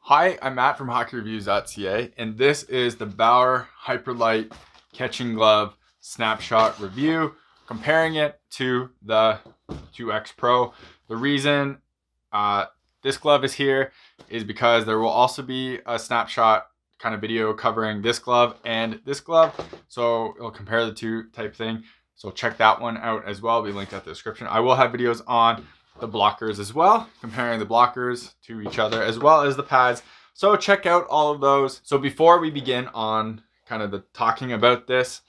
Hi, I'm Matt from HockeyReviews.ca, and this is the Bauer Hyperlite catching glove snapshot review, comparing it to the 2X Pro. The reason this glove is here is because there will also be a snapshot kind of video covering this glove and this glove, so it'll compare the two type thing. So check that one out as well. It'll be linked at the description. I will have videos on the blockers as well, comparing the blockers to each other as well as the pads. So check out all of those. So before we begin on kind of the talking about this,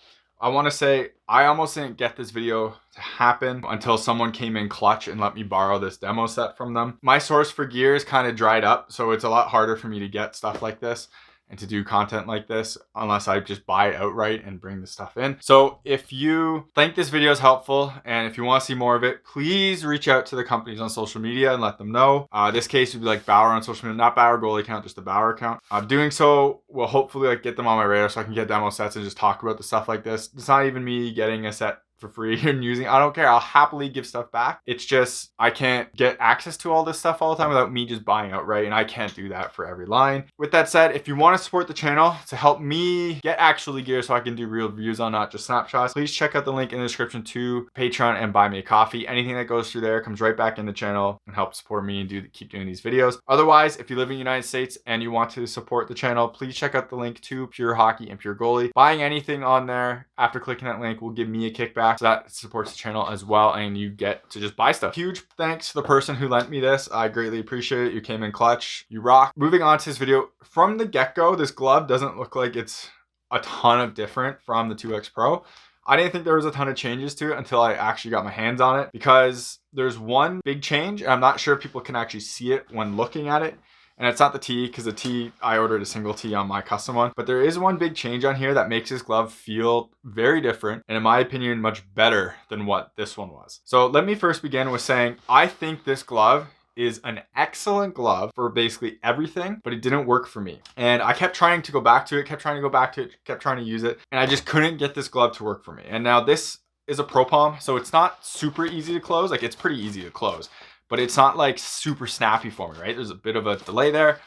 I want to say I almost didn't get this video to happen until someone came in clutch and let me borrow this demo set from them. My source for gear is kind of dried up, so it's a lot harder for me to get stuff like this and to do content like this unless I just buy it outright and bring the stuff in. So if you think this video is helpful and if you want to see more of it, please reach out to the companies on social media and let them know. This case would be like Bauer on social media, not Bauer Goalie account, just the Bauer account. Doing so will hopefully get them on my radar so I can get demo sets and just talk about the stuff like this. It's not even me getting a set for free and using. I don't care. I'll happily give stuff back. It's just I can't get access to all this stuff all the time without me just buying outright, and I can't do that for every line. With that said, if you want to support the channel to help me get actually gear so I can do real reviews on not just snapshots, please check out the link in the description to Patreon and buy me a coffee. Anything that goes through there comes right back in the channel and helps support me and keep doing these videos. Otherwise, if you live in the United States and you want to support the channel, please check out the link to Pure Hockey and Pure Goalie. Buying anything on there after clicking that link will give me a kickback, so that supports the channel as well, and you get to just buy stuff. Huge thanks to the person who lent me this. I greatly appreciate it. You came in clutch. You rock. Moving on to this video, from the get-go, this glove doesn't look like it's a ton of different from the 2X Pro. I didn't think there was a ton of changes to it until I actually got my hands on it, because there's one big change, and I'm not sure if people can actually see it when looking at it. And it's not the T, because the T, I ordered a single T on my custom one. But there is one big change on here that makes this glove feel very different, and in my opinion, much better than what this one was. So let me first begin with saying, I think this glove is an excellent glove for basically everything, but it didn't work for me. And I kept trying to go back to it, kept trying to use it, and I just couldn't get this glove to work for me. And now this is a Pro Palm, so it's not super easy to close. Like, it's pretty easy to close, but it's not like super snappy for me, right? There's a bit of a delay there.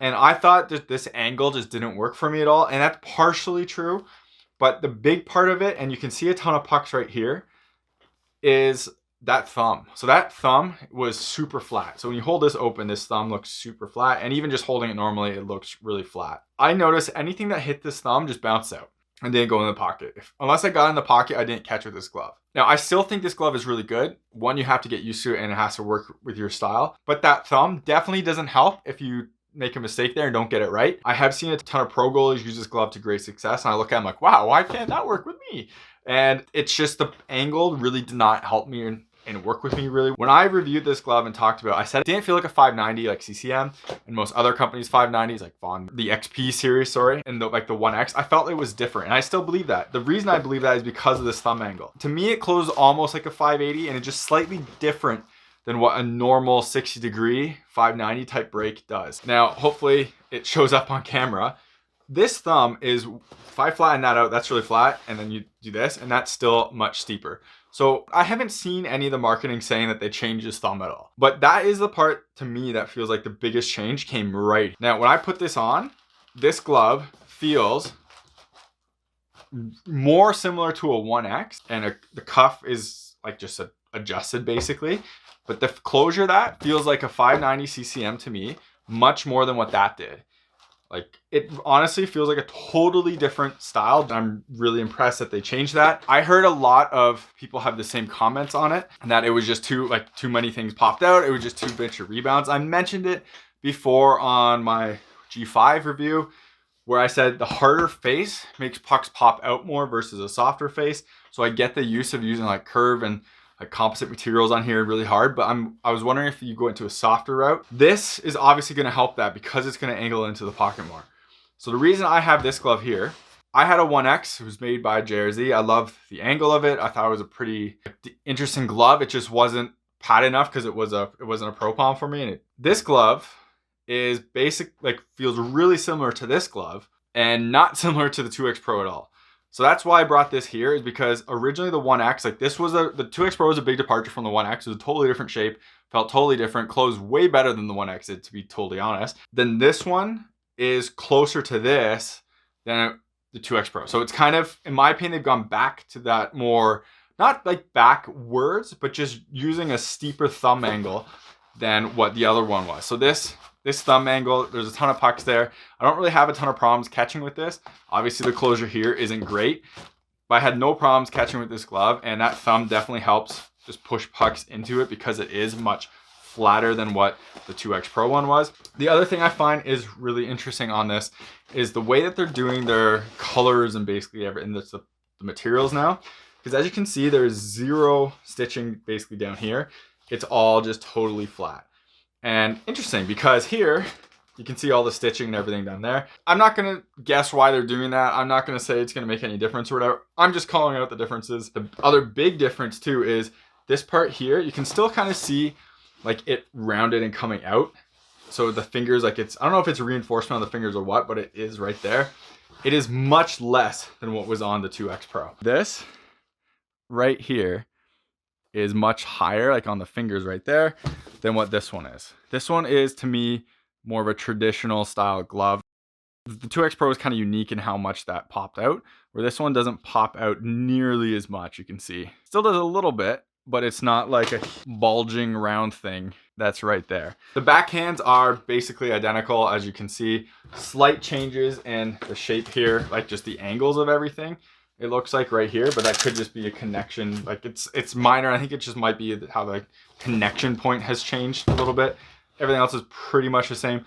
And I thought that this angle just didn't work for me at all. And that's partially true, but the big part of it, and you can see a ton of pucks right here, is that thumb. So that thumb was super flat. So when you hold this open, this thumb looks super flat. And even just holding it normally, it looks really flat. I noticed anything that hit this thumb just bounced out and didn't go in the pocket. Unless I got in the pocket, I didn't catch with this glove. Now, I still think this glove is really good. One, you have to get used to it and it has to work with your style. But that thumb definitely doesn't help if you make a mistake there and don't get it right. I have seen a ton of pro goalies use this glove to great success. And I look at them like, wow, why can't that work with me? And it's just the angle really did not help me and work with me really. When I reviewed this glove and talked about it, I said it didn't feel like a 590 like CCM and most other companies 590s like Vaughn, the XP series, sorry, and the 1X. I felt it was different, and I still believe that. The reason I believe that is because of this thumb angle. To me, it closed almost like a 580, and it's just slightly different than what a normal 60-degree 590 type break does. Now, hopefully it shows up on camera. This thumb is, if I flatten that out, that's really flat, and then you do this, and that's still much steeper. So I haven't seen any of the marketing saying that they changed this thumb at all. But that is the part to me that feels like the biggest change came right. Now, when I put this on, this glove feels more similar to a 1X, and the cuff is like just adjusted basically. But the closure of that feels like a 590 CCM to me, much more than what that did. Like, it honestly feels like a totally different style. I'm really impressed that they changed that. I heard a lot of people have the same comments on it, and that it was just too many things popped out. It was just too much of rebounds. I mentioned it before on my G5 review, where I said the harder face makes pucks pop out more versus a softer face. So I get the use of using like curve and like composite materials on here really hard, but I was wondering if you go into a softer route. This is obviously going to help that because it's going to angle into the pocket more. So the reason I have this glove here, I had a 1X. It was made by JRZ. I love the angle of it. I thought it was a pretty interesting glove. It just wasn't pad enough because it wasn't a Pro Palm for me. And this glove is feels really similar to this glove and not similar to the 2X Pro at all. So that's why I brought this here, is because originally the 1X, like this was the 2X Pro was a big departure from the 1X. It was a totally different shape, felt totally different, closed way better than the 1X did, to be totally honest. Then this one is closer to this than the 2X Pro. So it's kind of, in my opinion, they've gone back to that more, not like backwards, but just using a steeper thumb angle than what the other one was. So this thumb angle, there's a ton of pucks there. I don't really have a ton of problems catching with this. Obviously the closure here isn't great, but I had no problems catching with this glove, and that thumb definitely helps just push pucks into it because it is much flatter than what the 2X Pro one was. The other thing I find is really interesting on this is the way that they're doing their colors and basically everything, the materials now. Because as you can see, there's zero stitching basically down here. It's all just totally flat. And interesting, because here you can see all the stitching and everything down there. I'm not gonna guess why they're doing that. I'm not gonna say it's gonna make any difference or whatever. I'm just calling out the differences. The other big difference too is this part here, you can still kind of see like it rounded and coming out. So the fingers, like it's, I don't know if it's reinforcement on the fingers or what, but it is right there. It is much less than what was on the 2X Pro. This right here is much higher, like on the fingers right there, than what this one is. This one is, to me, more of a traditional style glove. The 2X Pro is kind of unique in how much that popped out, where this one doesn't pop out nearly as much, you can see. Still does a little bit, but it's not like a bulging round thing that's right there. The backhands are basically identical, as you can see. Slight changes in the shape here, like just the angles of everything. It looks like right here, but that could just be a connection. Like it's minor. I think it just might be how the connection point has changed a little bit. Everything else is pretty much the same.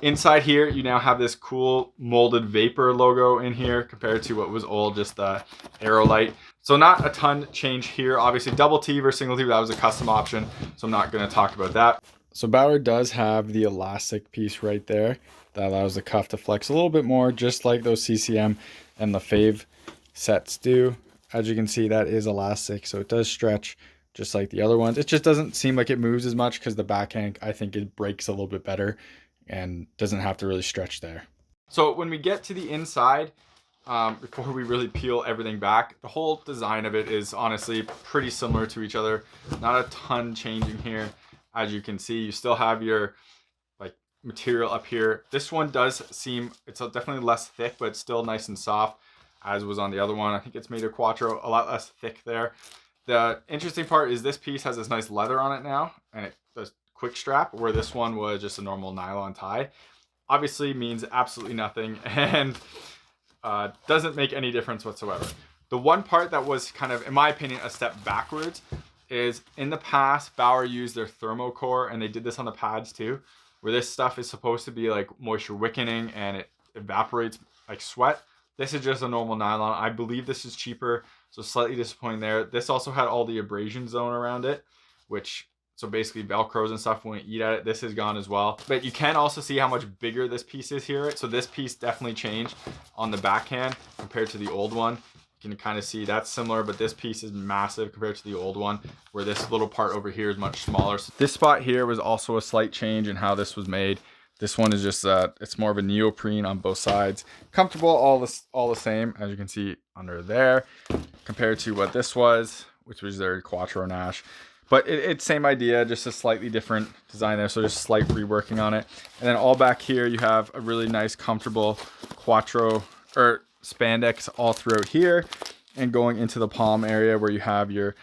Inside here, you now have this cool molded Vapor logo in here compared to what was old, just the Aerolite. So not a ton change here. Obviously double T versus single T, that was a custom option, so I'm not gonna talk about that. So Bauer does have the elastic piece right there that allows the cuff to flex a little bit more, just like those CCM and LaFave sets do. As you can see, that is elastic, so it does stretch just like the other ones. It just doesn't seem like it moves as much because the backhand, I think it breaks a little bit better and doesn't have to really stretch there. So when we get to the inside, before we really peel everything back, the whole design of it is honestly pretty similar to each other. Not a ton changing here. As you can see, you still have your like material up here. This one does seem, it's definitely less thick, but it's still nice and soft, as was on the other one. I think it's made of Quattro, a lot less thick there. The interesting part is this piece has this nice leather on it now, and it does quick strap, where this one was just a normal nylon tie. Obviously means absolutely nothing, and doesn't make any difference whatsoever. The one part that was kind of, in my opinion, a step backwards is in the past, Bauer used their thermocore, and they did this on the pads too, where this stuff is supposed to be like moisture wicking and it evaporates like sweat. This is just a normal nylon. I believe this is cheaper, so slightly disappointing there. This also had all the abrasion zone around it, which, so basically Velcros and stuff won't eat at it. This is gone as well. But you can also see how much bigger this piece is here. So this piece definitely changed on the backhand compared to the old one. You can kind of see that's similar, but this piece is massive compared to the old one, where this little part over here is much smaller. So this spot here was also a slight change in how this was made. This one is just, it's more of a neoprene on both sides. Comfortable, all the same, as you can see under there, compared to what this was, which was their Quattro Nash. But it's same idea, just a slightly different design there, so just slight reworking on it. And then all back here, you have a really nice, comfortable Quattro, or spandex all throughout here, and going into the palm area where you have your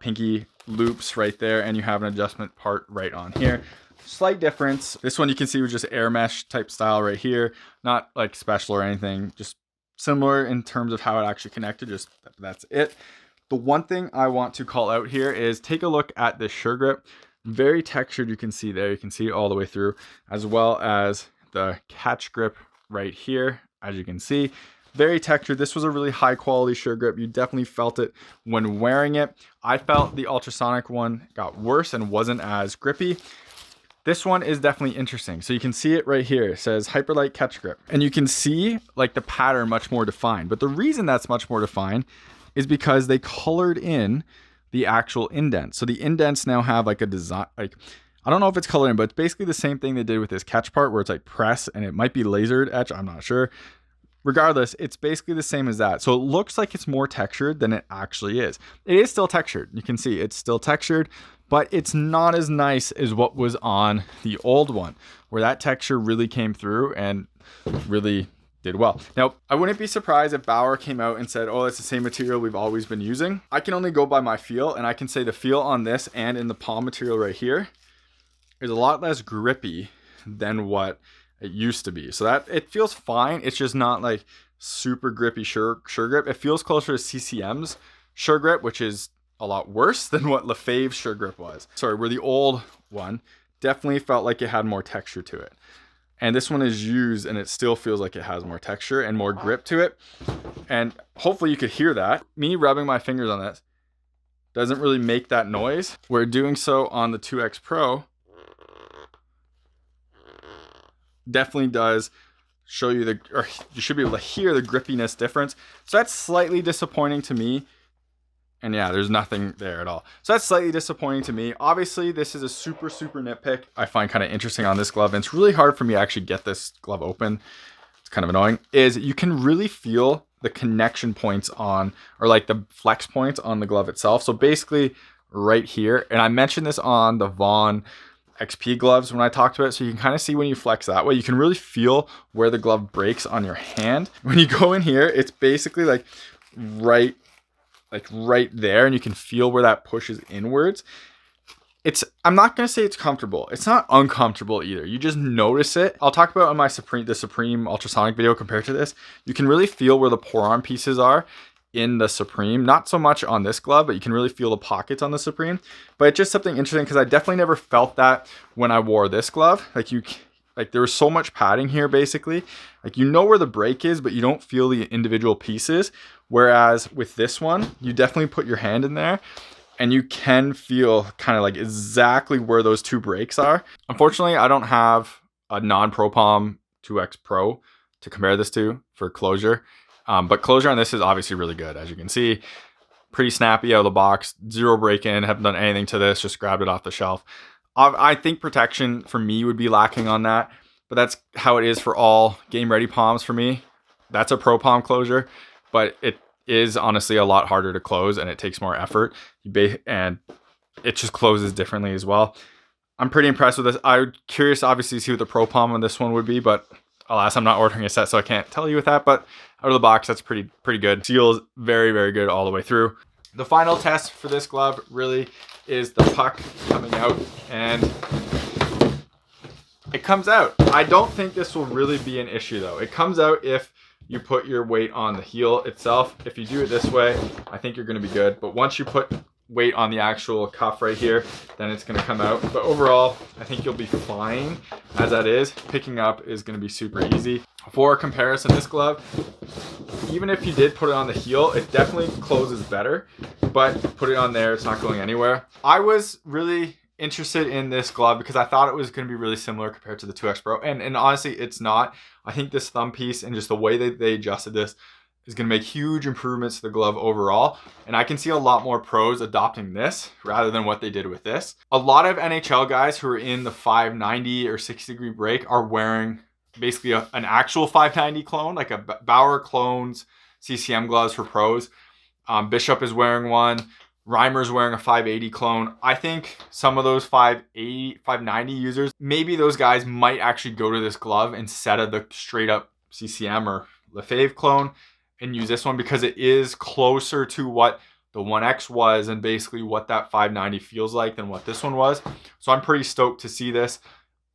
pinky loops right there, and you have an adjustment part right on here. Slight difference. This one you can see was just air mesh type style right here. Not like special or anything, just similar in terms of how it actually connected, just that's it. The one thing I want to call out here is take a look at this sure grip. Very textured, you can see there. You can see it all the way through, as well as the catch grip right here, as you can see. Very textured. This was a really high quality sure grip. You definitely felt it when wearing it. I felt the ultrasonic one got worse and wasn't as grippy. This one is definitely interesting. So you can see it right here. It says Hyperlite Catch Grip. And you can see like the pattern much more defined. But the reason that's much more defined is because they colored in the actual indents. So the indents now have like a design, like, I don't know if it's colored in, but it's basically the same thing they did with this catch part, where it's like press and it might be lasered etch, I'm not sure. regardless, it's basically the same as that. So it looks like it's more textured than it actually is. It is still textured. You can see it's still textured, but it's not as nice as what was on the old one, where that texture really came through and really did well. Now, I wouldn't be surprised if Bauer came out and said, oh, it's the same material we've always been using. I can only go by my feel, and I can say the feel on this and in the palm material right here is a lot less grippy than what it used to be. So that it feels fine. It's just not like super grippy sure grip. It feels closer to CCM's sure grip, which is a lot worse than what Lefebvre's sure grip was. Sorry, where the old one definitely felt like it had more texture to it. And this one is used and it still feels like it has more texture and more grip to it. And hopefully you could hear that. Me rubbing my fingers on this doesn't really make that noise. We're doing so on the 2X Pro. Definitely does show you or you should be able to hear the grippiness difference. So that's slightly disappointing to me. And yeah, there's nothing there at all. So that's slightly disappointing to me. Obviously, this is a super nitpick I find kind of interesting on this glove. And it's really hard for me to actually get this glove open. It's kind of annoying. Is you can really feel the connection points on, or like the flex points on the glove itself. So basically right here, and I mentioned this on the Vaughn XP gloves when I talked about it, so you can kind of see when you flex that way, you can really feel where the glove breaks on your hand. When you go in here, it's basically like right there, and you can feel where that pushes inwards. I'm not going to say it's comfortable. It's not uncomfortable either. You just notice it. I'll talk about on my the Supreme ultrasonic video compared to this. You can really feel where the forearm pieces are in the Supreme. Not so much on this glove, but you can really feel the pockets on the Supreme. But it's just something interesting because I definitely never felt that when I wore this glove. Like there was so much padding here basically. Like you know where the break is, but you don't feel the individual pieces. Whereas with this one, you definitely put your hand in there and you can feel kind of like exactly where those two breaks are. Unfortunately, I don't have a non-Pro Palm 2X Pro to compare this to for closure. But closure on this is obviously really good. As you can see, pretty snappy out of the box, zero break-in, haven't done anything to this, just grabbed it off the shelf. I think protection for me would be lacking on that, but that's how it is for all game-ready palms for me. That's a Pro Palm closure, but it is honestly a lot harder to close and it takes more effort. And it just closes differently as well. I'm pretty impressed with this. I'm curious obviously to see what the Pro Palm on this one would be, but alas, I'm not ordering a set, so I can't tell you with that, but out of the box, that's pretty good. Seals very good all the way through. The final test for this glove really is the puck coming out, and it comes out. I don't think this will really be an issue though. It comes out if you put your weight on the heel itself. If you do it this way, I think you're gonna be good. But once you put weight on the actual cuff right here, then it's gonna come out. But overall, I think you'll be fine as that is. Picking up is gonna be super easy. For comparison, this glove, even if you did put it on the heel, it definitely closes better, but put it on there, it's not going anywhere. I was really interested in this glove because I thought it was going to be really similar compared to the 2X Pro, and honestly, it's not. I think this thumb piece and just the way that they adjusted this is going to make huge improvements to the glove overall, and I can see a lot more pros adopting this rather than what they did with this. A lot of NHL guys who are in the 590 or 60-degree break are wearing basically an actual 590 clone, like a Bauer clones CCM gloves for pros. Bishop is wearing one. Reimer's wearing a 580 clone. I think some of those 580, 590 users, maybe those guys might actually go to this glove instead of the straight up CCM or Lefebvre clone and use this one because it is closer to what the 1X was and basically what that 590 feels like than what this one was. So I'm pretty stoked to see this.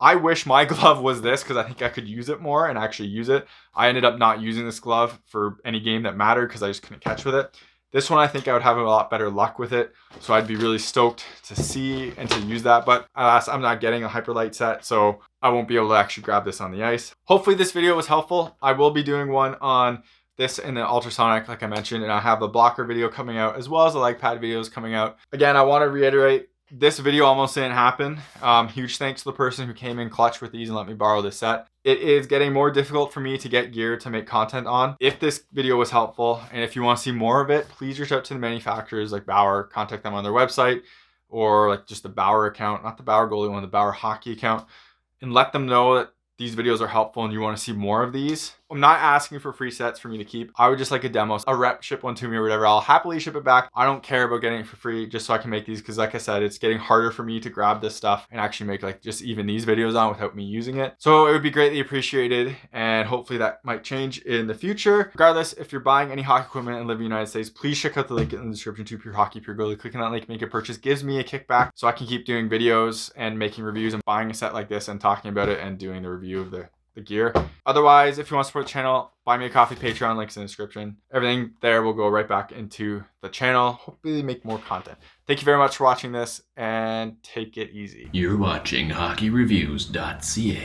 I wish my glove was this because I think I could use it more and actually use it. I ended up not using this glove for any game that mattered because I just couldn't catch with it. This one, I think I would have a lot better luck with it. So I'd be really stoked to see and to use that. But alas, I'm not getting a Hyperlite set, so I won't be able to actually grab this on the ice. Hopefully this video was helpful. I will be doing one on this and the ultrasonic, like I mentioned, and I have a blocker video coming out as well as the leg pad videos coming out. Again, I want to reiterate, this video almost didn't happen. Huge thanks to the person who came in clutch with these and let me borrow this set. It is getting more difficult for me to get gear to make content on. If this video was helpful and if you want to see more of it, please reach out to the manufacturers like Bauer, contact them on their website, or like just the Bauer account, not the Bauer Goalie one, the Bauer Hockey account, and let them know that these videos are helpful and you want to see more of these, I'm not asking for free sets for me to keep. I would just like a demo, a rep, ship one to me or whatever. I'll happily ship it back. I don't care about getting it for free just so I can make these, because like I said, it's getting harder for me to grab this stuff and actually make like just even these videos on without me using it. So it would be greatly appreciated, and hopefully that might change in the future. Regardless, if you're buying any hockey equipment and live in the United States, please check out the link in the description to Pure Hockey, Pure Goalie. Clicking that link, make a purchase, gives me a kickback so I can keep doing videos and making reviews and buying a set like this and talking about it and doing the review of the gear. Otherwise, if you want to support the channel, buy me a coffee, Patreon, links in the description. Everything there will go right back into the channel. Hopefully make more content. Thank you very much for watching this, and take it easy. You're watching HockeyReviews.ca.